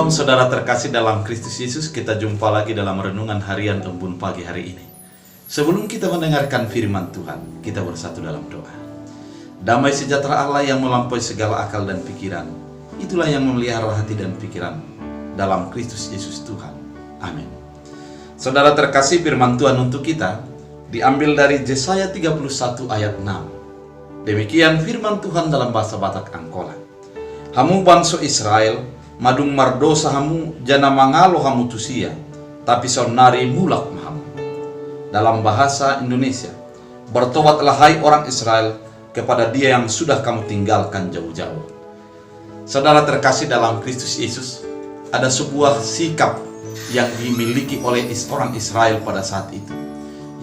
Shalom saudara terkasih dalam Kristus Yesus, kita jumpa lagi dalam renungan harian Embun pagi hari ini. Sebelum kita mendengarkan firman Tuhan, kita bersatu dalam doa. Damai sejahtera Allah yang melampaui segala akal dan pikiran, itulah yang memelihara hati dan pikiran dalam Kristus Yesus Tuhan. Amin. Saudara terkasih, firman Tuhan untuk kita diambil dari Yesaya 31 ayat 6. Demikian firman Tuhan dalam bahasa Batak Angkola. Hamu bangsa Israel, madung mardosa hamu jana mangalo hamu tusia, tapi sonari mulak mahamu. Dalam bahasa Indonesia, bertobatlah hai orang Israel kepada Dia yang sudah kamu tinggalkan jauh-jauh. Saudara terkasih dalam Kristus Yesus, ada sebuah sikap yang dimiliki oleh orang Israel pada saat itu,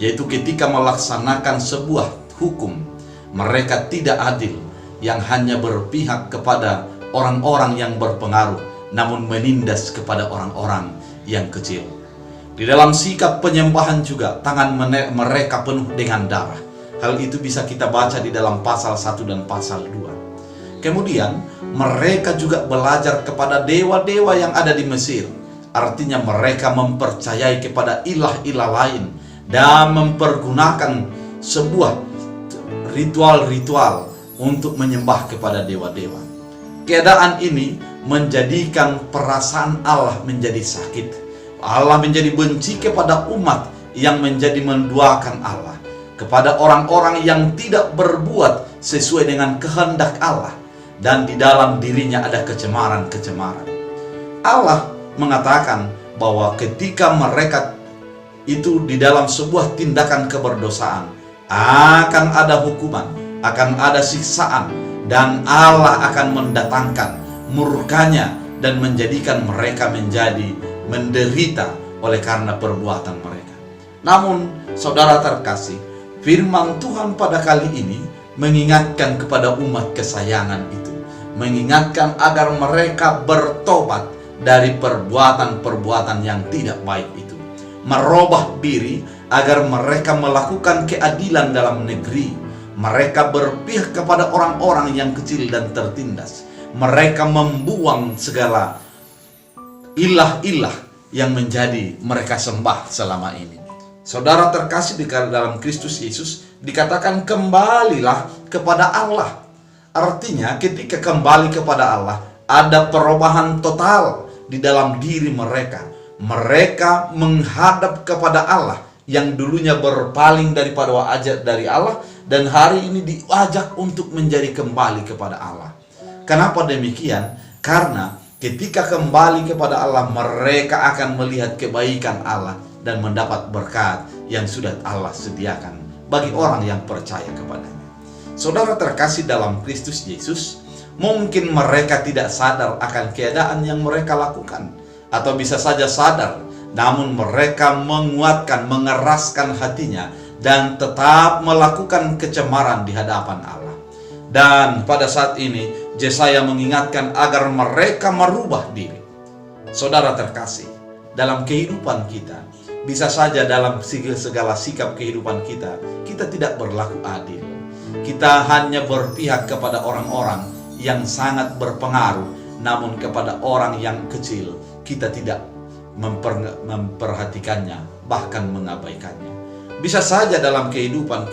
yaitu ketika melaksanakan sebuah hukum, mereka tidak adil, yang hanya berpihak kepada orang-orang yang berpengaruh, namun menindas kepada orang-orang yang kecil. Di dalam sikap penyembahan juga, tangan mereka penuh dengan darah. Hal itu bisa kita baca di dalam pasal 1 dan pasal 2. Kemudian, mereka juga belajar kepada dewa-dewa yang ada di Mesir. Artinya mereka mempercayai kepada ilah-ilah lain dan mempergunakan sebuah ritual-ritual untuk menyembah kepada dewa-dewa. Keadaan ini menjadikan perasaan Allah menjadi sakit. Allah menjadi benci kepada umat yang menjadi menduakan Allah, kepada orang-orang yang tidak berbuat sesuai dengan kehendak Allah, dan di dalam dirinya ada kecemaran-kecemaran. Allah mengatakan bahwa ketika mereka itu di dalam sebuah tindakan keberdosaan, akan ada hukuman, akan ada siksaan, dan Allah akan mendatangkan murkanya dan menjadikan mereka menjadi menderita oleh karena perbuatan mereka. Namun, saudara terkasih, firman Tuhan pada kali ini mengingatkan kepada umat kesayangan itu, mengingatkan agar mereka bertobat dari perbuatan-perbuatan yang tidak baik itu, merubah diri agar mereka melakukan keadilan dalam negeri. Mereka berpihak kepada orang-orang yang kecil dan tertindas. Mereka membuang segala ilah-ilah yang menjadi mereka sembah selama ini. Saudara terkasih di dalam Kristus Yesus, dikatakan kembalilah kepada Allah. Artinya ketika kembali kepada Allah, ada perubahan total di dalam diri mereka. Mereka menghadap kepada Allah yang dulunya berpaling daripada wajah dari Allah, dan hari ini diajak untuk menjadi kembali kepada Allah. Kenapa demikian? Karena ketika kembali kepada Allah, mereka akan melihat kebaikan Allah dan mendapat berkat yang sudah Allah sediakan bagi orang yang percaya kepadanya. Saudara terkasih dalam Kristus Yesus, mungkin mereka tidak sadar akan keadaan yang mereka lakukan, atau bisa saja sadar, namun mereka menguatkan, mengeraskan hatinya, dan tetap melakukan kecemaran di hadapan Allah. Dan pada saat ini, Yesaya mengingatkan agar mereka merubah diri. Saudara terkasih, dalam kehidupan kita, bisa saja dalam segala sikap kehidupan kita, kita tidak berlaku adil. Kita hanya berpihak kepada orang-orang yang sangat berpengaruh, namun kepada orang yang kecil, kita tidak memperhatikannya, bahkan mengabaikannya. Bisa saja dalam kehidupan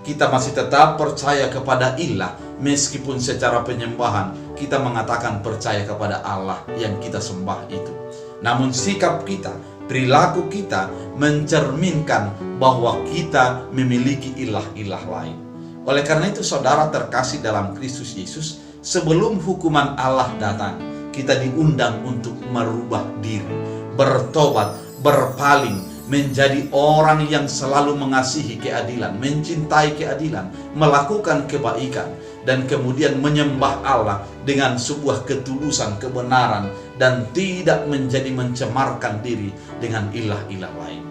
kita masih tetap percaya kepada ilah, meskipun secara penyembahan kita mengatakan percaya kepada Allah yang kita sembah itu. Namun sikap kita, perilaku kita mencerminkan bahwa kita memiliki ilah-ilah lain. Oleh karena itu, saudara terkasih dalam Kristus Yesus, sebelum hukuman Allah datang, kita diundang untuk merubah diri, bertobat, berpaling, menjadi orang yang selalu mengasihi keadilan, mencintai keadilan, melakukan kebaikan, dan kemudian menyembah Allah dengan sebuah ketulusan, kebenaran, dan tidak menjadi mencemarkan diri dengan ilah-ilah lain.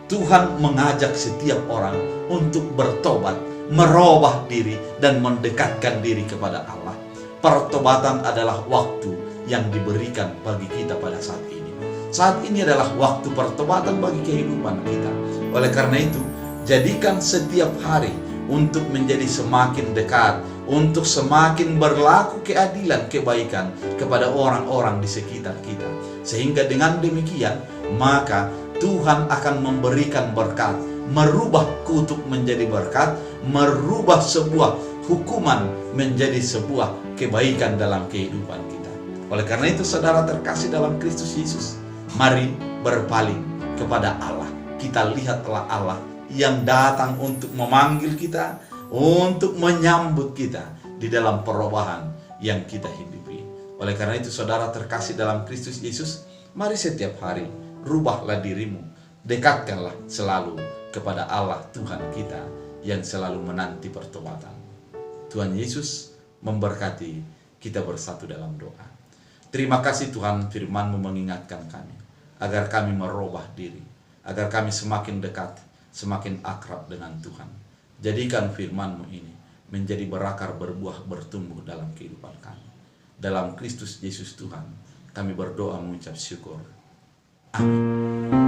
Tuhan mengajak setiap orang untuk bertobat, merubah diri, dan mendekatkan diri kepada Allah. Pertobatan adalah waktu yang diberikan bagi kita pada saat ini. Saat ini adalah waktu pertobatan bagi kehidupan kita. Oleh karena itu, jadikan setiap hari untuk menjadi semakin dekat, untuk semakin berlaku keadilan, kebaikan kepada orang-orang di sekitar kita. Sehingga dengan demikian, maka Tuhan akan memberikan berkat, merubah kutuk menjadi berkat, merubah sebuah hukuman menjadi sebuah kebaikan dalam kehidupan kita. Oleh karena itu, saudara terkasih dalam Kristus Yesus, mari berpaling kepada Allah. Kita lihatlah Allah yang datang untuk memanggil kita, untuk menyambut kita di dalam perubahan yang kita hidupi. Oleh karena itu, saudara terkasih dalam Kristus Yesus, mari setiap hari rubahlah dirimu, dekatkanlah selalu kepada Allah Tuhan kita yang selalu menanti pertobatan. Tuhan Yesus memberkati. Kita bersatu dalam doa. Terima kasih Tuhan, firman-Mu mengingatkan kami agar kami merubah diri, agar kami semakin dekat, semakin akrab dengan Tuhan. Jadikan firman-Mu ini menjadi berakar, berbuah, bertumbuh dalam kehidupan kami. Dalam Kristus Yesus Tuhan, kami berdoa mengucap syukur. Amin.